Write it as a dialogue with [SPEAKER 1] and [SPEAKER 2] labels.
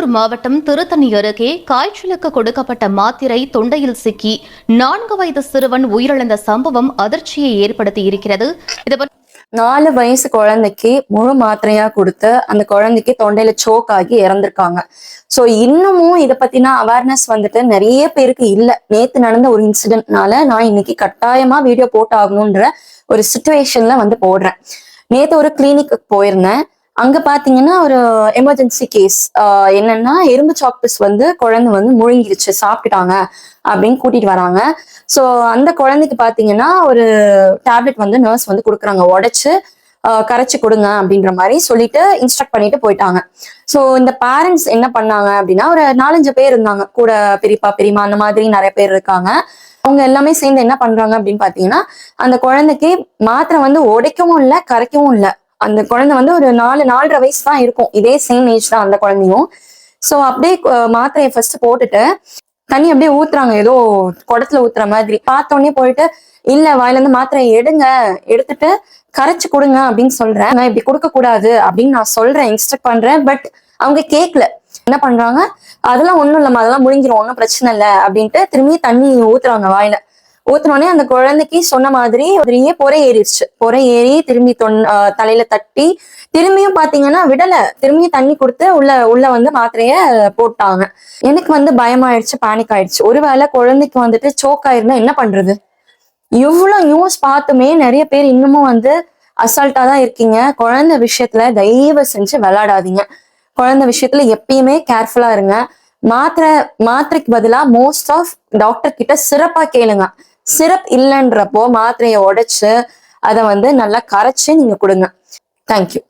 [SPEAKER 1] கடலூர் மாவட்டம் திருத்தணி அருகே காய்ச்சலுக்கு கொடுக்கப்பட்ட மாத்திரை தொண்டையில் சிக்கி 4 வயது சிறுவன் உயிரிழந்த சம்பவம் அதிர்ச்சியை ஏற்படுத்தியிருக்கிறது.
[SPEAKER 2] 4 வயசு குழந்தைக்கு முழு மாத்திரையா கொடுத்து அந்த குழந்தைக்கு தொண்டையில சோக் ஆகி இறந்திருக்காங்க. சோ இன்னமும் இதை பத்தின அவேர்னஸ் வந்துட்டு நிறைய பேருக்கு இல்ல. நேத்து நடந்த ஒரு இன்சிடென்ட்னால நான் இன்னைக்கு கட்டாயமா வீடியோ போட்டு ஆகணும்ன்ற ஒரு சிச்சுவேஷன்ல வந்து போடுறேன். நேத்து ஒரு கிளினிக்கு போயிருந்தேன். அங்க பாத்தீங்கன்னா ஒரு எமர்ஜென்சி கேஸ். என்னன்னா எறும்பு சாக்பீஸ் வந்து குழந்தை வந்து முழுங்கிருச்சு, சாப்பிட்டுட்டாங்க அப்படின்னு கூட்டிட்டு வராங்க. சோ அந்த குழந்தைக்கு பாத்தீங்கன்னா ஒரு டேப்லெட் வந்து நர்ஸ் வந்து கொடுக்குறாங்க, உடைச்சு கரைச்சு கொடுங்க அப்படின்ற மாதிரி சொல்லிட்டு இன்ஸ்ட்ரக்ட் பண்ணிட்டு போயிட்டாங்க. சோ இந்த பேரண்ட்ஸ் என்ன பண்ணாங்க அப்படின்னா, ஒரு 4-5 பேர் இருந்தாங்க கூட, பெரியப்பா பெரியம்மா அந்த மாதிரி நிறைய பேர் இருக்காங்க. அவங்க எல்லாமே சேர்ந்து என்ன பண்றாங்க அப்படின்னு பாத்தீங்கன்னா, அந்த குழந்தைக்கு மாத்திரை வந்து உடைக்கவும் இல்லை கரைக்கவும் இல்லை. அந்த குழந்தை வந்து ஒரு 4-4.5 வயசு தான் இருக்கும், இதே சேம் ஏஜ் தான் அந்த குழந்தையும். சோ அப்படியே மாத்திரையை ஃபர்ஸ்ட் போட்டுட்டு தண்ணி அப்படியே ஊத்துறாங்க, ஏதோ குடத்துல ஊத்துற மாதிரி. பார்த்தோன்னே போயிட்டு, இல்ல வாயில இருந்து மாத்திரையை எடுத்துட்டு கரைச்சு கொடுங்க அப்படின்னு சொல்றேன். இப்படி கொடுக்க கூடாது அப்படின்னு நான் சொல்றேன், இன்ஸ்ட்ரக்ட் பண்றேன். பட் அவங்க கேட்கல. என்ன பண்றாங்க, அதெல்லாம் ஒண்ணும் இல்லம்மா, அதெல்லாம் முழுங்கிரும், ஒன்றும் பிரச்சனை இல்லை அப்படின்ட்டு திரும்பி தண்ணி ஊத்துறாங்க வாயில. ஊத்தினோடனே அந்த குழந்தைக்கு சொன்ன மாதிரி பெரிய பொறை ஏறிடுச்சு. பொறை ஏறி திரும்பி தலையில தட்டி திரும்பியும் பாத்தீங்கன்னா விடல, திரும்பியும் தண்ணி கொடுத்து உள்ள வந்து மாத்திரைய போட்டாங்க. எனக்கு வந்து பயமாயிடுச்சு, பேனிக் ஆயிடுச்சு. ஒருவேளை குழந்தைக்கு வந்துட்டு சோக் ஆயிருந்தா என்ன பண்றது? இவ்வளவு நியூஸ் பார்த்துமே நிறைய பேர் இன்னமும் வந்து அசால்ட்டா தான் இருக்கீங்க. குழந்தை விஷயத்துல தயவு செஞ்சு விளையாடாதீங்க. குழந்தை விஷயத்துல எப்பயுமே கேர்ஃபுல்லா இருங்க. மாத்திரைக்கு பதிலா மோஸ்ட் ஆஃப் டாக்டர் கிட்ட சிறப்பா கேளுங்க. சிரப் இல்லைன்றப்போ மாத்திரையை உடைச்சு அதை வந்து நல்லா கரைச்சு நீங்க கொடுங்க. தேங்க்யூ.